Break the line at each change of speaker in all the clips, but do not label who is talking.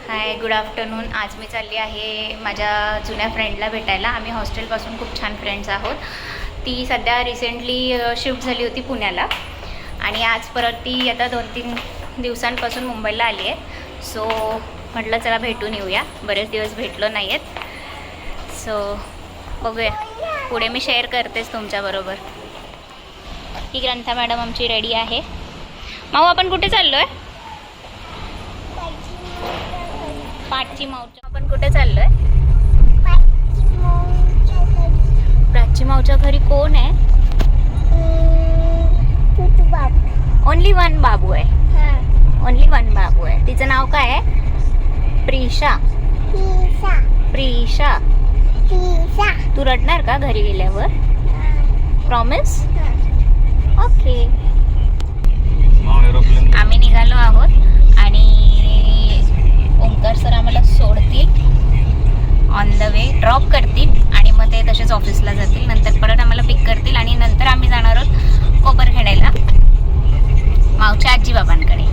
हाय, good afternoon. आज मी चालली आहे माझ्या जुन्या फ्रेंडला भेटायला. आम्ही हॉस्टेलपासून खूप छान फ्रेंड्स आहोत. ती सध्या रिसेंटली शिफ्ट झाली होती पुण्याला आणि आज परत ती आता 2-3 दिवसांपासून मुंबईला आली आहे. सो म्हटलं चला भेटून येऊया, बरेच दिवस भेटलो नाही आहेत. सो बघूया, पुढे मी शेअर करतेच तुमच्याबरोबर. ही ग्रंथा मॅडम आमची रेडी आहे. माऊ, आपण कुठे चाललो आहे? पाटची माऊच्या. आपण कुठे चाललोय? प्राची माऊच्या घरी कोण आहे? ओनली वन बाबू आहे. ओनली वन बाबू आहे. तिचं नाव काय आहे? प्रिशा. प्रिशा. तू रडणार का घरी गेल्यावर? प्रॉमिस? ओके. आम्ही निघालो आहोत आणि ओंकार सर आम्हाला सोडतील, ऑन द वे ड्रॉप करतील आणि मग ते तसेच ऑफिसला जातील. नंतर परत आम्हाला पिक करतील आणि नंतर आम्ही जाणार आहोत कोपरखेड्याला मावच्या आजी बाबांकडे.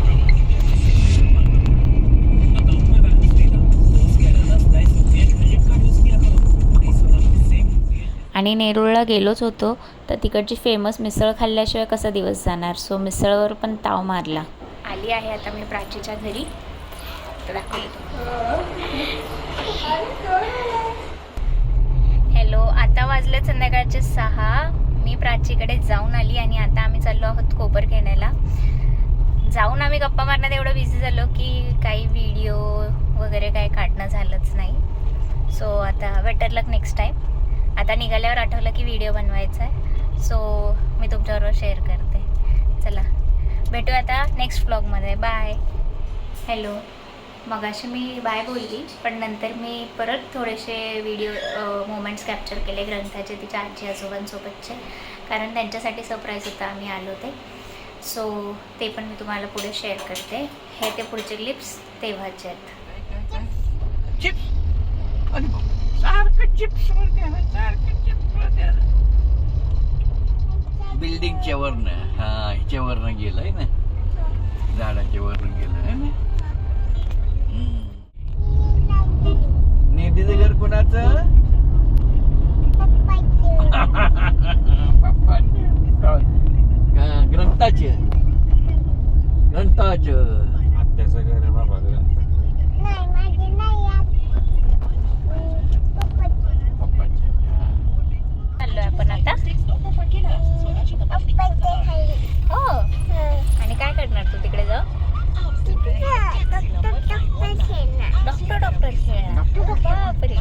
आणि नेरूळला गेलोच होतो तर तिकडची फेमस मिसळ खाल्ल्याशिवाय कसा दिवस जाणार. सो मिसळवर पण ताव मारला. आली आहे आता मी प्राचीच्या घरी. हॅलो, आता वाजले संध्याकाळचे 6. मी प्राचीकडे जाऊन आली आणि आता आम्ही चाललो आहोत कोपरखेड्याला. जाऊन आम्ही गप्पा मारण्यात एवढं बिझी झालो की काही व्हिडिओ वगैरे काही काढणं झालंच नाही. सो आता बेटर लक नेक्स्ट टाईम. आता निघाल्यावर आठवलं की व्हिडिओ बनवायचा आहे, सो मी तुमच्याबरोबर शेअर करते. चला भेटूया आता नेक्स्ट व्लॉगमध्ये. बाय. हॅलो, मगाशी मी बाय बोलली पण नंतर मी परत थोडेसे व्हिडिओ मोमेंट्स कॅप्चर केले ग्रंथाचे, तिच्या आजी आजोबांसोबतचे, कारण त्यांच्यासाठी सरप्राईज होता आम्ही आलो ते. सो ते पण मी तुम्हाला पुढे शेअर करते. हे ते पुढचे क्लिप्स तेव्हाचे आहेत.
बिल्डिंगच्या वरनं, ह्याच्या वरनं गेलंय ना, झाडाच्या वरनं गेलंय ना. नेटीचं घर कोणाचं? ग्रंथाचे. आत्याचं घर आहे बाबा.
चाललोय आपण आता. हो, आणि काय करणार तू तिकडे जाऊ? डॉक्टर बापरे.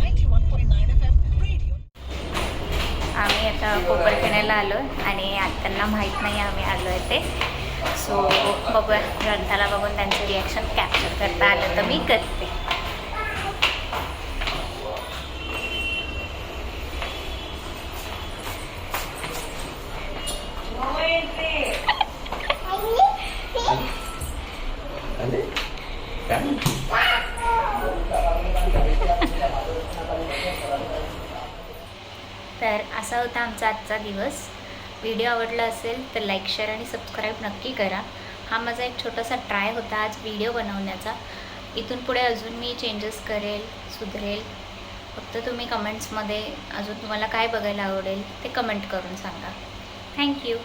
आम्ही आता कोपरखेड्याला आलो आणि त्यांना माहीत नाही आम्ही आलो आहे ते. सो बघूया, ग्रंथाला बघून त्यांचं रिॲक्शन कॅप्चर करता आलं तर मी करते. तर असा होता आमचा आजचा दिवस. व्हिडिओ आवडला असेल तर लाईक, शेअर आणि सबस्क्राईब नक्की करा. हा माझा एक छोटासा ट्राय होता आज व्हिडिओ बनवण्याचा. इथून पुढे अजून मी चेंजेस करेल, सुधरेल. फक्त तुम्ही कमेंट्समध्ये अजून तुम्हाला काय बघायला आवडेल ते कमेंट करून सांगा. थँक्यू.